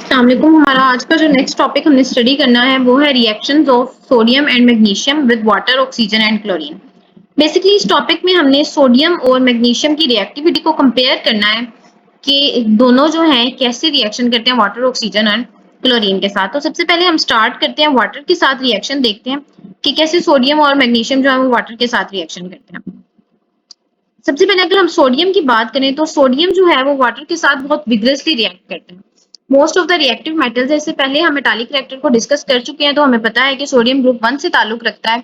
अस्सलामुअलैकुम। हमारा आज का जो नेक्स्ट टॉपिक हमने स्टडी करना है वो है reactions of sodium and magnesium with water, oxygen and chlorine. Basically इस टॉपिक में हमने सोडियम और मैग्नीशियम की रिएक्टिविटी को कंपेयर करना है कि दोनों जो हैं कैसे रिएक्शन करते हैं वाटर, ऑक्सीजन एंड क्लोरीन के साथ। तो सबसे पहले हम स्टार्ट करते हैं वाटर के साथ रिएक्शन, देखते हैं कि कैसे सोडियम और मैग्नीशियम जो है वो वाटर के साथ रिएक्शन करते हैं। सबसे पहले अगर हम सोडियम की बात करें तो सोडियम जो है वो वाटर के साथ बहुत विग्रसली रिएक्ट करते हैं। Most of the reactive metals, इससे पहले हम मेटालिक रिएक्टर को डिस्कस कर चुके हैं, तो हमें पता है कि सोडियम ग्रुप 1 से ताल्लुक रखता है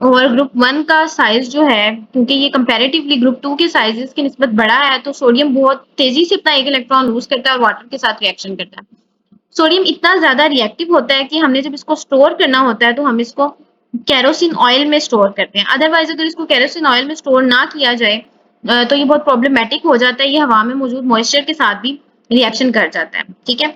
और ग्रुप 1 का साइज जो है, क्योंकि ये कंपैरेटिवली ग्रुप 2 के साइजेस की निस्बत बड़ा है, तो सोडियम बहुत तेजी से अपना एक इलेक्ट्रॉन लूज करता है और वाटर के साथ रिएक्शन करता है। सोडियम इतना ज्यादा रिएक्टिव होता है कि हमने जब इसको स्टोर करना होता है तो हम इसको केरोसिन ऑयल में स्टोर करते हैं। अदरवाइज अगर इसको केरोसिन ऑयल में स्टोर ना किया जाए तो ये बहुत प्रॉब्लमेटिक हो जाता है, ये हवा में मौजूद मॉइस्चर के साथ भी रिएक्शन कर जाता है। ठीक है,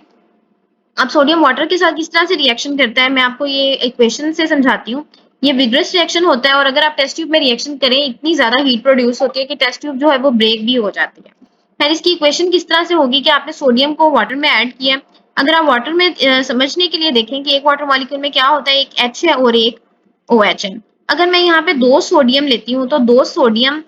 अब सोडियम वाटर के साथ किस तरह से रिएक्शन करता है मैं आपको ये इक्वेशन से समझाती हूँ। ये विग्रस रिएक्शन होता है और अगर आप टेस्ट ट्यूब में रिएक्शन करें, इतनी ज्यादा हीट प्रोड्यूस होती है कि टेस्ट ट्यूब जो है वो ब्रेक भी हो जाती है। फिर इसकी इक्वेशन किस तरह से होगी कि आपने सोडियम को वाटर में ऐड किया। अगर आप वाटर में समझने के लिए देखें कि एक वाटर मॉलिक्यूल में क्या होता है, एक H है और एक OH है। अगर मैं यहाँ पे 2 सोडियम लेती हूँ तो 2 सोडियम,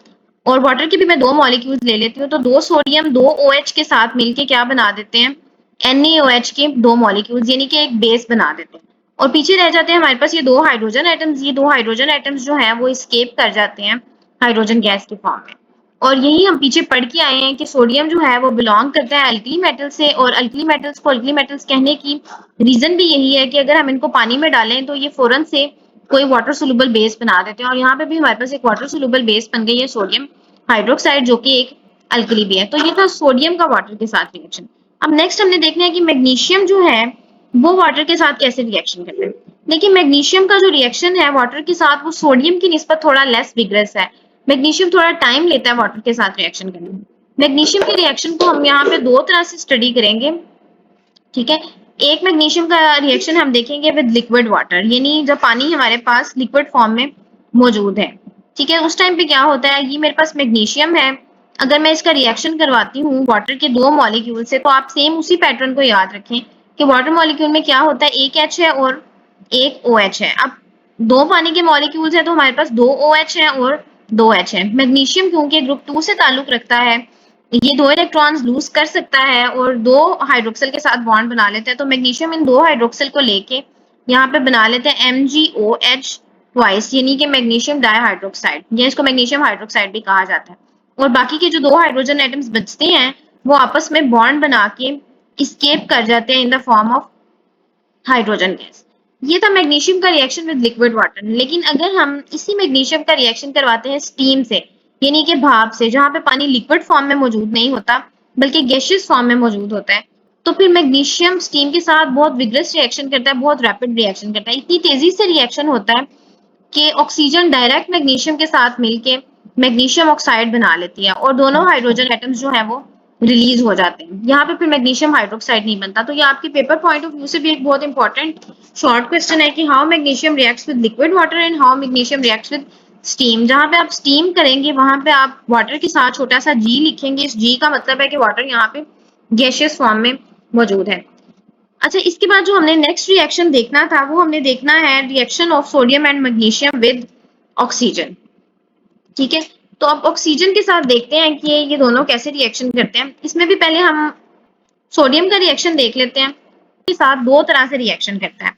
और वाटर के भी मैं 2 मॉलिक्यूल्स ले लेती हूँ, तो 2 सोडियम 2 OH के साथ मिलके क्या बना देते हैं, NaOH के 2 मॉलिक्यूल्स, यानी कि एक बेस बना देते हैं। और पीछे रह जाते हैं हमारे पास ये 2 हाइड्रोजन एटम्स। ये 2 हाइड्रोजन एटम्स जो है वो एस्केप कर जाते हैं हाइड्रोजन गैस के फॉर्म में। और यही हम पीछे पढ़ के आए हैं कि सोडियम जो है वो बिलोंग करता है अल्कली मेटल से, और अल्कली मेटल्स को अल्कली मेटल्स कहने की रीजन भी यही है कि अगर हम इनको पानी में डालें तो ये फौरन से कोई वाटर सोल्यूबल बेस बना देते हैं। और यहाँ पे भी हमारे पास एक वाटर सोल्यूबल बेस बन गई है सोडियम हाइड्रोक्साइड, जो कि एक अल्कली भी है। तो ये था सोडियम का वाटर के साथ रिएक्शन। अब नेक्स्ट हमने देखना है कि मैग्नीशियम जो है वो वाटर के साथ कैसे रिएक्शन करता है। देखिए, मैग्नीशियम का जो रिएक्शन है वाटर के साथ वो सोडियम की निस्बत थोड़ा लेस विग्रस है। मैग्नीशियम थोड़ा टाइम लेता है वाटर के साथ रिएक्शन करने में। मैग्नीशियम के रिएक्शन को हम यहाँ पे 2 तरह से स्टडी करेंगे। ठीक है, एक मैग्नीशियम का रिएक्शन हम देखेंगे विद लिक्विड वाटर, यानी जब पानी हमारे पास लिक्विड फॉर्म में मौजूद है। ठीक है, उस टाइम पे क्या होता है, ये मेरे पास मैग्नीशियम है, अगर मैं इसका रिएक्शन करवाती हूँ वाटर के 2 मॉलिक्यूल से, तो आप सेम उसी पैटर्न को याद रखें कि वाटर मॉलिक्यूल में क्या होता है, एक H है और एक OH है। अब 2 पानी के मॉलिक्यूल्स है तो हमारे पास 2 OH है और 2 H है। मैग्नीशियम क्योंकि ग्रुप 2 से ताल्लुक रखता है, ये 2 इलेक्ट्रॉन्स लूज कर सकता है और 2 हाइड्रोक्सिल के साथ बॉन्ड बना लेते हैं। तो मैग्नीशियम इन 2 हाइड्रोक्सिल को लेके यहाँ पे बना लेते हैं MgOH ट्वाइस, यानी कि मैग्नीशियम डाइहाइड्रोक्साइड, या इसको मैग्नीशियम हाइड्रोक्साइड भी कहा जाता है। और बाकी के जो 2 हाइड्रोजन एटम्स बचते हैं वो आपस में बॉन्ड बना के एस्केप कर जाते हैं in the form of hydrogen gas. ये था मैग्नीशियम का रिएक्शन विद लिक्विड वाटर। लेकिन अगर हम इसी मैग्नीशियम का रिएक्शन करवाते हैं स्टीम से, यानी कि भाप से, जहां पे पानी लिक्विड फॉर्म में मौजूद नहीं होता बल्कि गैसियस फॉर्म में मौजूद होता है, तो फिर मैग्नीशियम स्टीम के साथ बहुत विग्रस रिएक्शन करता है, बहुत रैपिड रिएक्शन करता है। इतनी तेजी से रिएक्शन होता है कि ऑक्सीजन डायरेक्ट मैग्नीशियम के साथ मिलके मैग्नीशियम ऑक्साइड बना लेती है और दोनों हाइड्रोजन एटम्स जो है वो रिलीज हो जाते हैं। यहाँ पे फिर मैग्नीशियम हाइड्रोक्साइड नहीं बनता। तो ये आपके पेपर पॉइंट ऑफ व्यू से भी एक बहुत इंपॉर्टेंट शॉर्ट क्वेश्चन है कि how magnesium reacts with liquid water and how magnesium reacts with steam. जहां पे आप स्टीम करेंगे वहां पे आप वाटर के साथ छोटा सा G लिखेंगे। इस G का मतलब है कि वाटर यहाँ पे गैसियस फॉर्म में मौजूद है। अच्छा, इसके बाद जो हमने नेक्स्ट रिएक्शन देखना था वो हमने देखना है reaction of sodium and magnesium with oxygen. ठीक है, तो अब ऑक्सीजन के साथ देखते हैं कि ये दोनों कैसे रिएक्शन करते हैं। इसमें भी पहले हम सोडियम का रिएक्शन देख लेते हैं। के साथ 2 तरह से रिएक्शन करता है,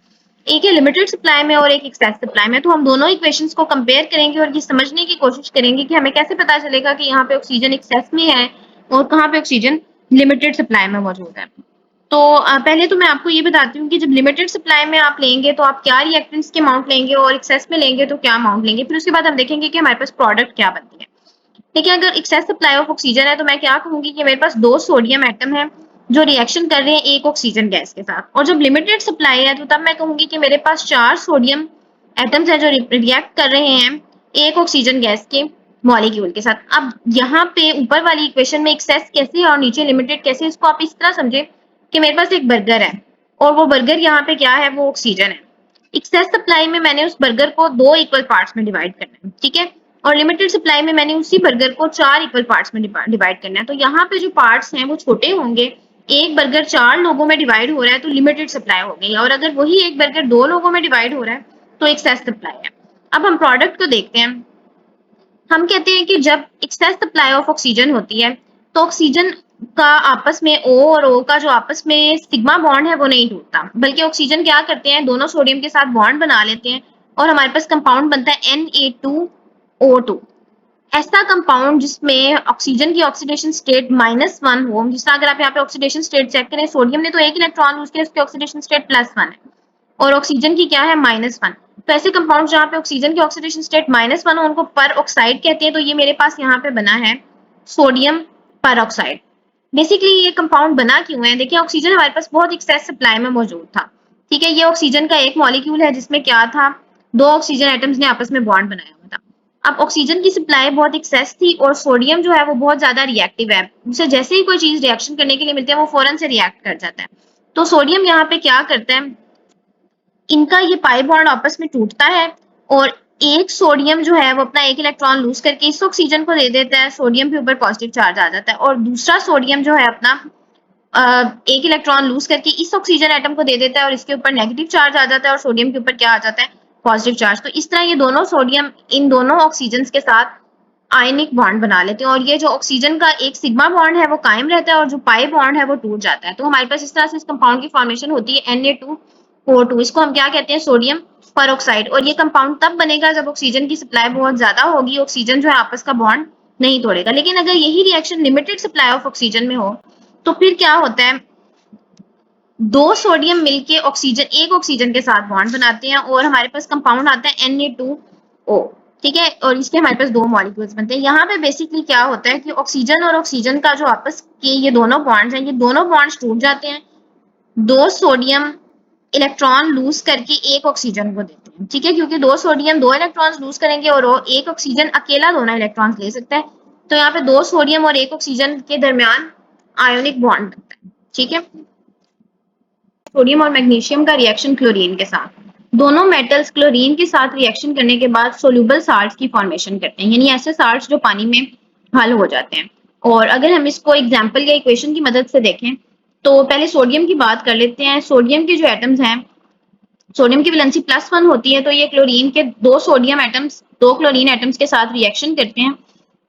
एक है लिमिटेड सप्लाई में और एक एक्सेस सप्लाई में। तो हम दोनों इक्वेशंस को कंपेयर करेंगे और ये समझने की कोशिश करेंगे कि हमें कैसे पता चलेगा कि यहाँ पे ऑक्सीजन एक्सेस में है और कहाँ पे ऑक्सीजन लिमिटेड सप्लाई में मौजूद है। तो पहले तो मैं आपको ये बताती हूँ कि जब लिमिटेड सप्लाई में आप लेंगे तो आप क्या रिएक्टेंट्स के अमाउंट लेंगे और एक्सेस में लेंगे तो क्या अमाउंट लेंगे। फिर उसके बाद हम देखेंगे कि हमारे पास प्रोडक्ट क्या बनती है। देखिए, अगर एक्सेस सप्लाई ऑफ ऑक्सीजन है तो मैं क्या कहूंगी कि मेरे पास 2 सोडियम एटम है जो रिएक्शन कर रहे हैं एक ऑक्सीजन गैस के साथ। और जब लिमिटेड सप्लाई है तो तब मैं कहूंगी कि मेरे पास 4 सोडियम एटम्स है जो रिएक्ट कर रहे हैं एक ऑक्सीजन गैस के मॉलिक्यूल के साथ। अब यहाँ पे ऊपर वाली इक्वेशन में एक्सेस कैसे है और नीचे लिमिटेड कैसे, इसको आप इस तरह समझे कि मेरे पास एक बर्गर है और वो बर्गर यहाँ पे क्या है, वो ऑक्सीजन है। एक्सेस सप्लाई में मैंने उस बर्गर को 2 इक्वल पार्ट्स में डिवाइड करना है। ठीक है, और लिमिटेड सप्लाई में मैंने उसी बर्गर को 4 इक्वल पार्ट्स में डिवाइड करना है। तो यहाँ पे जो पार्ट्स हैं वो छोटे होंगे एक बर्गर 4 लोगों में डिवाइड हो रहा है तो लिमिटेड सप्लाई हो गई, और अगर वही एक बर्गर 2 लोगों में डिवाइड हो रहा है तो एक्सेस सप्लाई है। अब हम प्रोडक्ट को देखते हैं। हम कहते हैं कि जब एक्सेस सप्लाई ऑफ ऑक्सीजन होती है तो ऑक्सीजन का आपस में O और O का जो आपस में सिग्मा बॉन्ड है वो नहीं टूटता, बल्कि ऑक्सीजन क्या करते हैं, दोनों सोडियम के साथ बॉन्ड बना लेते हैं और हमारे पास कंपाउंड बनता है Na2O2। ऐसा कंपाउंड जिसमें ऑक्सीजन की ऑक्सीडेशन स्टेट -1 हो, जिस अगर आप यहाँ पे ऑक्सीडेशन स्टेट चेक करें, सोडियम ने तो एक इलेक्ट्रॉन लूज किया, उसकी ऑक्सीडेशन स्टेट +1 है और ऑक्सीजन की क्या है -1। तो ऐसे कंपाउंड जहाँ पे ऑक्सीजन की ऑक्सीडेशन स्टेट -1 हो उनको पर ऑक्साइड कहते हैं। तो ये मेरे पास यहाँ पे बना है सोडियम पर ऑक्साइड। बेसिकली ये कंपाउंड बना क्यों है, देखिए ऑक्सीजन हमारे पास बहुत एक्सेस सप्लाई में मौजूद था, ठीक है। ये ऑक्सीजन का एक मॉलिक्यूल है जिसमें क्या था, 2 ऑक्सीजन एटम्स ने आपस में बॉन्ड बनाया हुआ था। अब ऑक्सीजन की सप्लाई बहुत एक्सेस थी और सोडियम जो है वो बहुत ज्यादा रिएक्टिव है, उसे जैसे ही कोई चीज रिएक्शन करने के लिए मिलती है वो फौरन से रिएक्ट कर जाता है। तो सोडियम यहाँ पे क्या करता है, इनका ये पाई बॉन्ड आपस में टूटता है और एक सोडियम जो है वो अपना एक इलेक्ट्रॉन लूज करके इस ऑक्सीजन को दे देता है, सोडियम के ऊपर पॉजिटिव चार्ज आ जाता है, और दूसरा सोडियम जो है अपना एक इलेक्ट्रॉन लूज करके इस ऑक्सीजन एटम को दे देता है और इसके ऊपर नेगेटिव चार्ज आ जाता है और सोडियम के ऊपर क्या आ जाता है, पॉजिटिव चार्ज। तो इस तरह ये दोनों सोडियम इन दोनों ऑक्सीजन के साथ आयनिक बॉन्ड बना लेते हैं और ये जो ऑक्सीजन का एक सिग्मा बॉन्ड है वो कायम रहता है और जो पाई बॉन्ड है वो टूट जाता है। तो हमारे पास इस तरह से इस कंपाउंड की फॉर्मेशन होती है Na2O2। इसको हम क्या कहते हैं, सोडियम पर ऑक्साइड। और ये कंपाउंड तब बनेगा जब ऑक्सीजन की सप्लाई बहुत ज्यादा होगी, ऑक्सीजन जो है आपस का बॉन्ड नहीं तोड़ेगा। लेकिन अगर यही reaction limited supply of oxygen में हो तो फिर क्या होता है, 2 सोडियम मिलके ऑक्सीजन एक ऑक्सीजन के साथ बॉन्ड बनाते हैं और हमारे पास कंपाउंड आता है Na2O, ठीक है। और इसके हमारे पास 2 मॉलिक्यूल्स बनते हैं। यहाँ पे बेसिकली क्या होता है कि ऑक्सीजन और ऑक्सीजन का जो आपस के ये दोनों बॉन्ड्स हैं, ये दोनों बॉन्ड्स टूट जाते हैं, 2 सोडियम इलेक्ट्रॉन लूज करके एक ऑक्सीजन को देते हैं, ठीक है। क्योंकि 2 सोडियम 2 इलेक्ट्रॉन्स लूज करेंगे और एक ऑक्सीजन अकेला दोनों इलेक्ट्रॉन्स ले सकता है। तो यहाँ पे 2 सोडियम और एक ऑक्सीजन के दरमियान आयोनिक बॉन्ड बनता है, ठीक है। सोडियम और मैग्नीशियम का रिएक्शन क्लोरीन के साथ, दोनों मेटल्स क्लोरीन के साथ रिएक्शन करने के बाद सोल्यूबल साल्ट्स की फॉर्मेशन करते हैं, यानी ऐसे साल्ट्स जो पानी में हल हो जाते हैं। और अगर हम इसको एग्जांपल या इक्वेशन की मदद से देखें तो पहले सोडियम की बात कर लेते हैं। सोडियम के जो एटम्स हैं, सोडियम की वैलेंसी +1 होती है, तो ये क्लोरीन के 2 सोडियम एटम्स 2 क्लोरीन एटम्स के साथ रिएक्शन करते हैं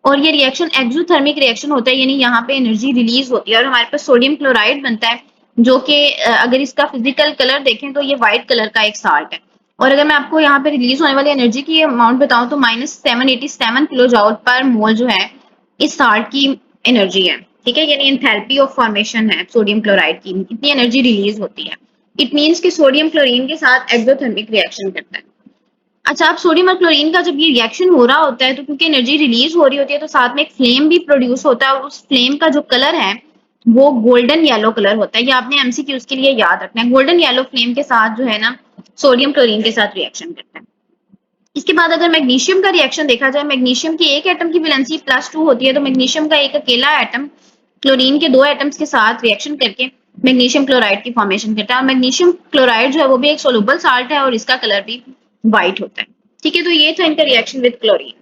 और ये रिएक्शन एक्सोथर्मिक रिएक्शन होता है, यानी यहाँ पे एनर्जी रिलीज होती है और हमारे पास सोडियम क्लोराइड बनता है, जो कि अगर इसका फिजिकल कलर देखें तो ये व्हाइट कलर का एक साल्ट है। और अगर मैं आपको यहाँ पे रिलीज होने वाली एनर्जी की अमाउंट बताऊं तो -787 किलो जूल पर मोल जो है इस साल्ट की एनर्जी है, ठीक है। यानी एंथैल्पी ऑफ फॉर्मेशन है सोडियम क्लोराइड की, इतनी एनर्जी रिलीज होती है। इट मीन्स कि सोडियम क्लोरीन के साथ एक्सोथर्मिक रिएक्शन करता है। अच्छा, अब सोडियम और क्लोरीन का जब ये रिएक्शन हो रहा होता है तो क्योंकि एनर्जी रिलीज हो रही होती है तो साथ में एक फ्लेम भी प्रोड्यूस होता है और उस फ्लेम का जो कलर है वो गोल्डन येलो कलर होता है। ये आपने एमसीक्यूज के लिए याद रखना है। गोल्डन येलो फ्लेम के साथ जो है ना सोडियम क्लोरीन के साथ रिएक्शन करता है। इसके बाद अगर मैग्नीशियम का रिएक्शन देखा जाए, मैग्नीशियम की एक एटम की वैलेंसी +2 होती है, तो मैग्नीशियम का एक अकेला एटम क्लोरीन के 2 एटम्स के साथ रिएक्शन करके मैग्नीशियम क्लोराइड की फॉर्मेशन करता है। और मैग्नीशियम क्लोराइड जो है वो भी एक सोलुबल साल्ट है और इसका कलर भी व्हाइट होता है, ठीक है। तो ये था इनका रिएक्शन विद क्लोरीन।